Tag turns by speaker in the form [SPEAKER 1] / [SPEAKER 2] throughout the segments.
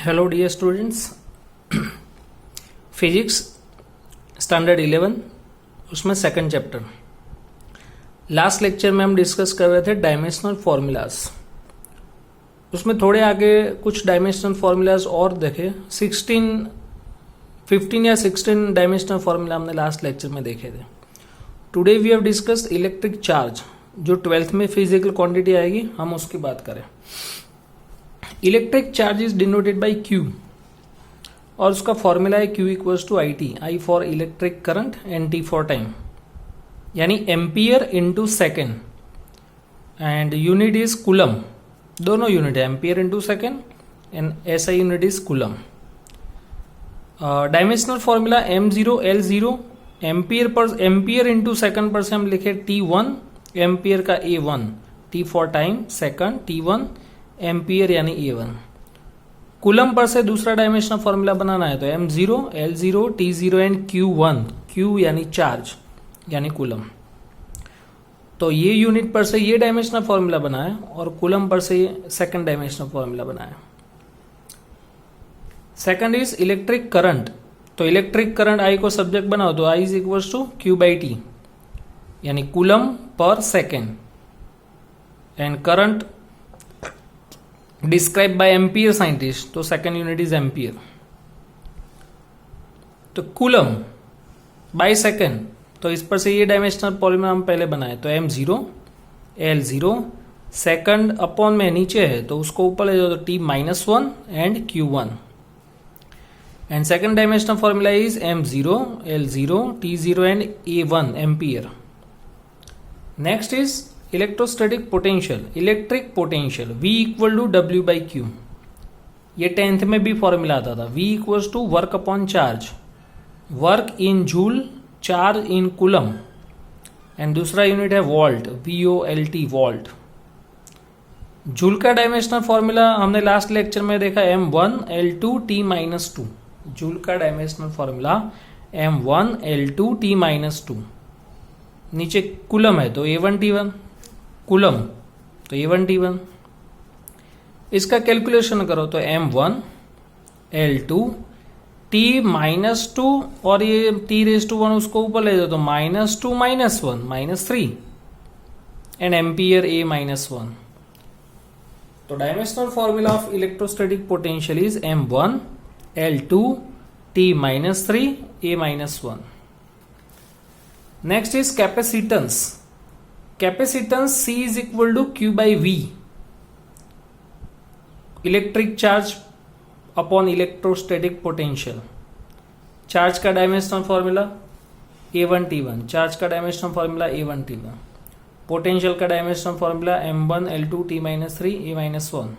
[SPEAKER 1] Hello dear students, physics standard 11 उसमें second chapter. Last lecture में हम डिस्कस कर रहे थे डायमेंशनल फॉर्मूलाज। उसमें थोड़े आगे कुछ डायमेंशनल फॉर्मूलाज और देखे। 15 या 16 डायमेंशनल फॉर्मूला हमने लास्ट लेक्चर में देखे थे। Today we have discussed electric charge, जो 12th में फिजिकल क्वांटिटी आएगी, हम उसकी बात करें। Electric charge is denoted by Q और उसका फॉर्मूला है Q equals to IT, I for electric current and T for time, यानी ampere into second, and unit is coulomb. दोनों यूनिट है, ampere into second and SI unit is coulomb. Dimensional formula M0 L0, ampere into second पर से हम लिखे T1, ampere का A1, T for time second, T1 ampere यानी A1। Coulomb per से दूसरा डायमेंशनल फॉर्मूला बनाना है तो M0 L0 T0 and Q1, Q यानी चार्ज यानी कूलम। तो ये यूनिट पर से ये डायमेंशनल फॉर्मूला बना है और कूलम पर से ये सेकंड डायमेंशनल फॉर्मूला बना है। Second is electric current. तो इलेक्ट्रिक करंट I को सब्जेक्ट बनाओ तो I is equal to Q by T, यानी coulomb per second, and current describe by ampere scientist, तो सेकेंड यूनिट इज एम्पियर। तो coulomb by second, तो इस पर से ये डायमेंशनल फॉर्मूला हम पहले बनाए तो M0 L0, सेकंड अपॉन में नीचे है तो उसको ऊपर ले जाओ तो T-1 and Q1, and second dimensional formula is M0 L0 T0 and A1 ampere. Next is electrostatic potential, electric potential V equal to W by Q। ये 10th में भी फॉर्मूला आता था। V equals to work upon charge, work in joule, charge in coulomb, and दूसरा unit है volt, VOLT volt. Joule का dimensional formula हमने last lecture में देखा M1 L2 T-2। जूल का dimensional formula M1 L2 T-2। नीचे coulomb है तो A1 T1, कूलम तो A1 T1। इसका कैलकुलेशन करो तो M1 L2 T-2 और ये T⁻1 उसको ऊपर ले जाओ तो -2 -1 -3 एंड एम्पियर A-1। तो dimensional formula of electrostatic potential is M1 L2 T-3 A-1। Next is capacitance. Capacitance C is equal to Q by V, electric charge upon electrostatic potential. Charge का dimensional formula A1 T1, charge का dimensional formula A1 T1, potential का dimensional formula M1 L2 T-3 A-1।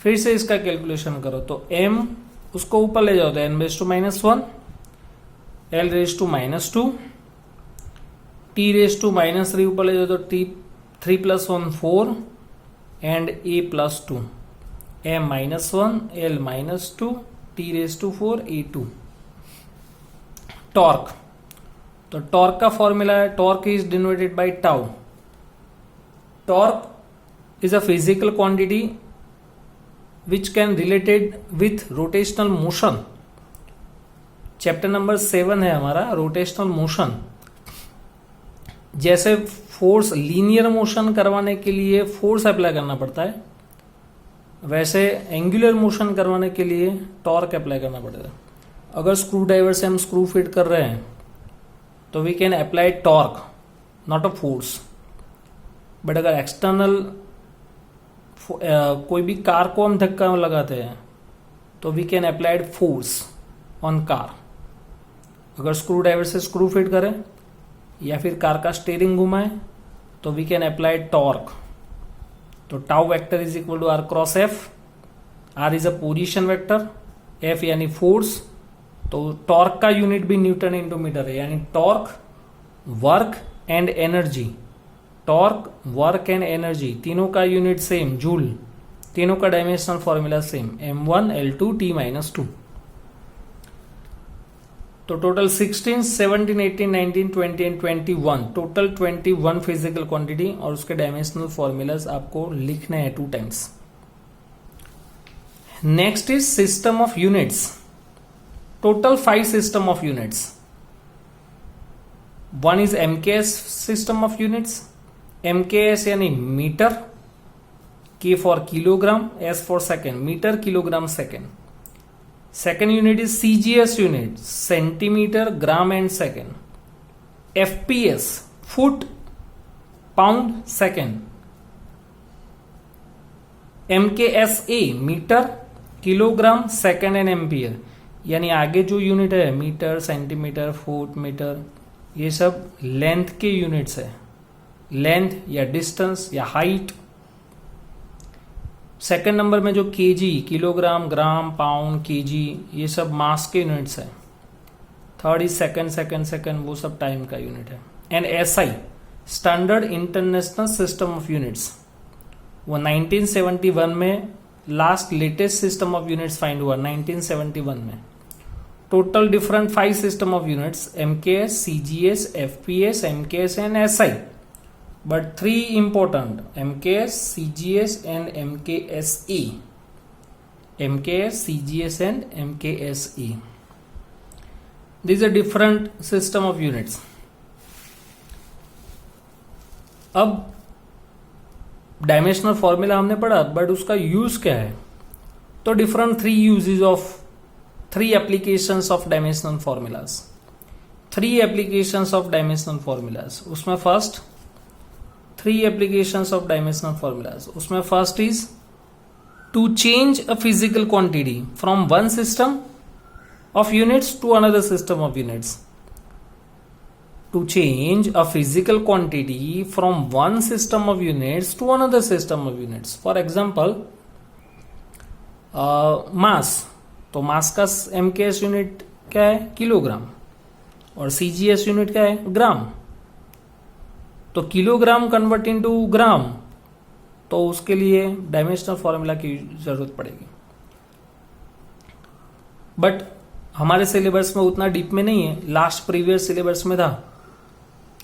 [SPEAKER 1] फिर से इसका calculation करो तो M उसको ऊपर ले जाओ तो n⁻⁻1, L⁻⁻2, T⁻⁻3 ऊपर ले जाओ तो T3 + 1 4 and A+2, M-1 L-2 T⁻4 A2। Torque, तो टॉर्क का फॉर्मूला है, torque is denoted by tau. Torque is a physical quantity which can related with rotational motion. Chapter number 7 है हमारा rotational motion. जैसे फोर्स लीनियर मोशन करवाने के लिए force apply करना पड़ता है, वैसे एंगुलर मोशन करवाने के लिए टॉर्क अप्लाई करना पड़ता है। अगर स्क्रू ड्राइवर से हम स्क्रू फिट कर रहे हैं तो we can apply torque, not a force. But अगर एक्सटर्नल कोई भी कार को हम धक्का लगाते हैं तो we can applied force on car. अगर स्क्रू ड्राइवर से स्क्रू फिट करें या फिर कार का स्टीयरिंग घुमाए तो वी कैन अप्लाई टॉर्क। तो tau vector is equal to R cross F। R is a position vector, F यानी फोर्स। तो टॉर्क का यूनिट भी न्यूटन इंटू मीटर है, यानी torque, work and energy. Torque, work and energy तीनों का unit same, joule. तीनों का dimensional formula same, M1 L2 T-2। तो total 16, 17, 18, 19, 20 and 21, total 21 physical quantity और उसके डायमेंशनल फॉर्मूलाज आपको लिखने हैं 2 times. Next is system of units. Total 5 system of units. One is MKS system of units. MKS यानी metre, K for kilogram, S for second, metre kilogram second. Second unit is CGS unit, centimeter, gram and second. FPS, foot, pound, second. MKSA, metre, kilogram, second and ampere. यानी आगे जो unit है metre, centimetre, foot, metre, ये सब length के units है. Length या distance या हाइट. सेकेंड नंबर में जो केजी, किलोग्राम, ग्राम, पाउंड, केजी, ये सब मास के यूनिट्स है. थर्ड इज सेकेंड, वो सब टाइम का यूनिट है. And SI, standard international system of units, वो 1971 में last latest system of units find हुआ 1971 में. Total different 5 system of units, MKS, CGS, FPS, MKS and SI. But 3 important, MKS, CGS and MKSE. MKS, CGS and MKSE. These are different system of units. अब dimensional formula हमने पढ़ा, but उसका use क्या है? तो different 3 uses of 3 applications of dimensional formulas. 3 applications of dimensional formulas. उसमें first 3 applications of dimensional formulas. उसमें first is to change a physical quantity from one system of units to another system of units. To change a physical quantity from one system of units to another system of units. For example, mass. तो mass का MKS unit क्या है? Kilogram. और CGS unit क्या है? ग्राम. तो kilogram convert into gram, तो उसके लिए डायमेंशनल फॉर्मूला की जरूरत पड़ेगी. बट हमारे सिलेबस में उतना डीप में नहीं है. लास्ट प्रीवियस सिलेबस में था,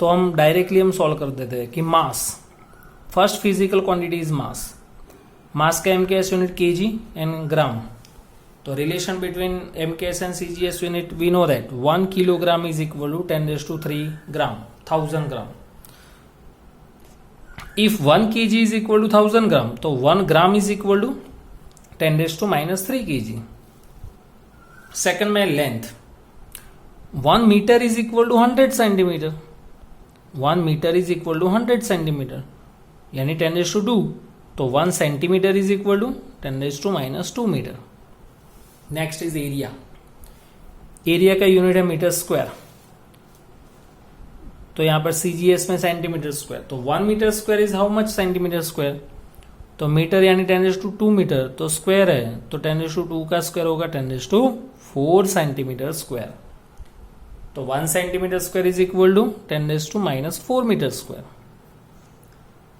[SPEAKER 1] तो हम डायरेक्टली हम सॉल्व कर देते हैं कि mass, first physical quantity is mass. Mass का MKS unit kg and gram. तो relation between MKS and CGS unit we know that 1 kilogram is equal to 10⁻³ gram, 1000 gram. If 1 kg is equal to 1000 gram, तो 1 gram is equal to 10⁻³ kg. Second में length, 1 metre is equal to 100 centimetre. 1 metre is equal to 100 centimetre, यानी 10⁻². तो 1 centimetre is equal to 10⁻² metre. Next is area. Area का unit है metre square. तो यहां पर CGS में सेंटीमीटर स्क्वायर. तो 1 metre square is how much centimetre square. तो मीटर यानी 10⁻² मीटर, तो स्क्वायर है, तो 10⁻² का स्क्वायर होगा 10⁻4 सेंटीमीटर स्क्वायर. तो 1 centimetre square is equal to 10⁻⁻4 metre square.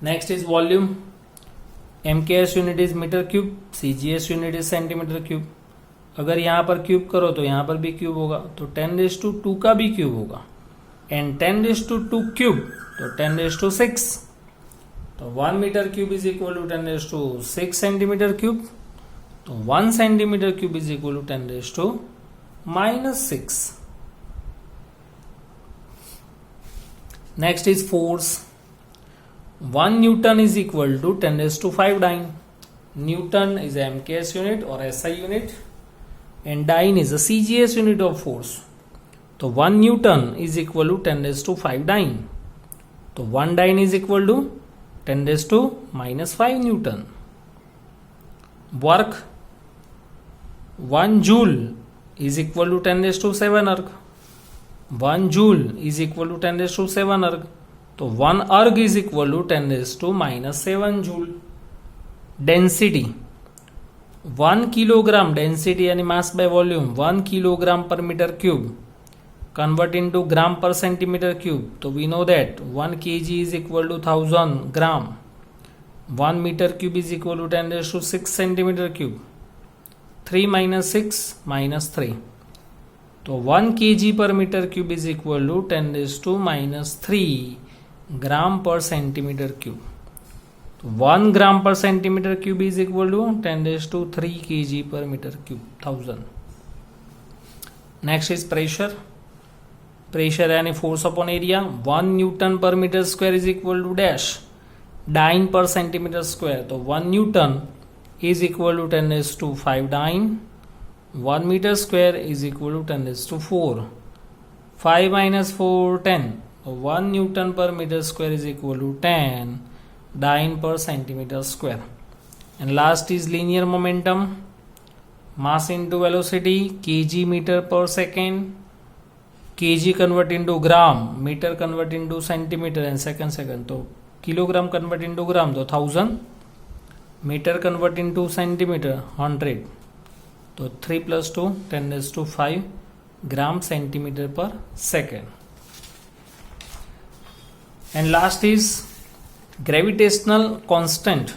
[SPEAKER 1] Next is volume. MKS unit is metre cube, CGS unit is centimetre cube. अगर यहां पर क्यूब करो तो यहां पर भी क्यूब होगा, तो 10⁻² का भी क्यूब होगा. एंड 10⁻² क्यूब, तो 10⁻6. तो 1 metre cube is equal to 10⁻6 centimetre cube. तो 1 centimetre cube is equal to 10⁻⁻6. Next is force. 1 newton is equal to 10⁻5 dyne. Newton is MKS unit और SI unit, and dyne is a CGS unit of force. तो 1 newton is equal to 10⁻5 dyne. तो 1 dyne is equal to 10⁻⁻5 newton. Work, 1 joule is equal to 10⁻7 erg. 1 joule is equal to 10⁻7 अर्ग. तो 1 erg is equal to 10⁻7 joule. Density, 1 kilogram, density यानी mass by volume, 1 kilogram per metre cube, convert into gram per centimeter cube. So we know that 1 kg is equal to 1000 gram. 1 meter cube is equal to 10⁻6 centimeter cube. 3 minus 6 minus 3. तो 1 kg per meter cube is equal to 10⁻³ gram per centimeter cube. तो 1 gram पर centimetre cube is equal to 10⁻³ kg पर metre cube 1000. Next is pressure. Pressure यानी force upon area. 1 newton पर metre square is equal to dash dyne पर centimetre square. तो 1 newton is equal to 10⁵ dyne. 1 metre square is equal to 10⁴. 5 - 4 10. 1 newton पर metre square is equal to 10 dyne पर centimetre square. And last is linear momentum. Mass into velocity kg metre पर second. kg convert into gram, metre convert into centimetre and second. तो kilogram convert into gram तो 1000, metre convert into centimetre 100. तो 3 + 2 10⁵ gram centimetre पर second. And last is gravitational constant.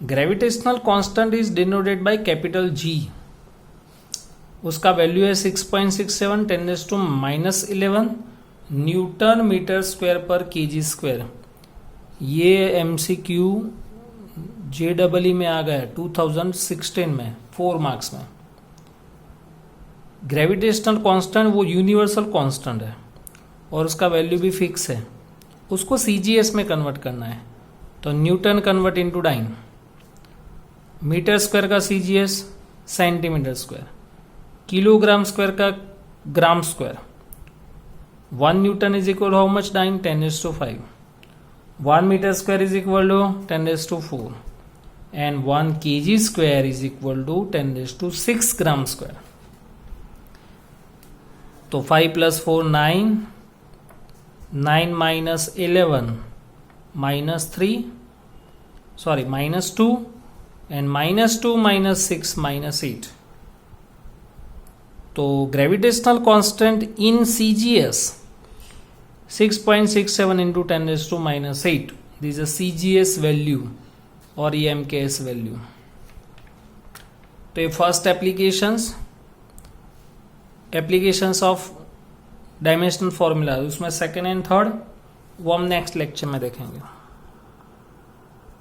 [SPEAKER 1] Gravitational constant is denoted by capital G. उसका value है 6.67 10⁻11 Newton metre square पर kg square. ये MCQ JEE में आ गया 2016 में 4 मार्क्स में. ग्रेविटेशनल कांस्टेंट वो यूनिवर्सल कांस्टेंट है और उसका वैल्यू भी फिक्स है. उसको CGS में कन्वर्ट करना है. तो newton convert into dyne. Metre square का CGS centimetre square. Kilogram square का gram square. 1 newton is equal how much dyne 10⁵. 1 metre square is equal to 10⁴. एंड 1 kg square is equal to 10⁶ gram square. तो 5 + 4 9. 9 - 11 -3 sorry -2 and -2 - 6 -8. तो gravitational constant in CGS 6.67 into 10⁻⁻8. This is CGS value और ये MKS value. तो ये first applications of dimensional formula, उसमें second and third वो हम नेक्स्ट लेक्चर में देखेंगे.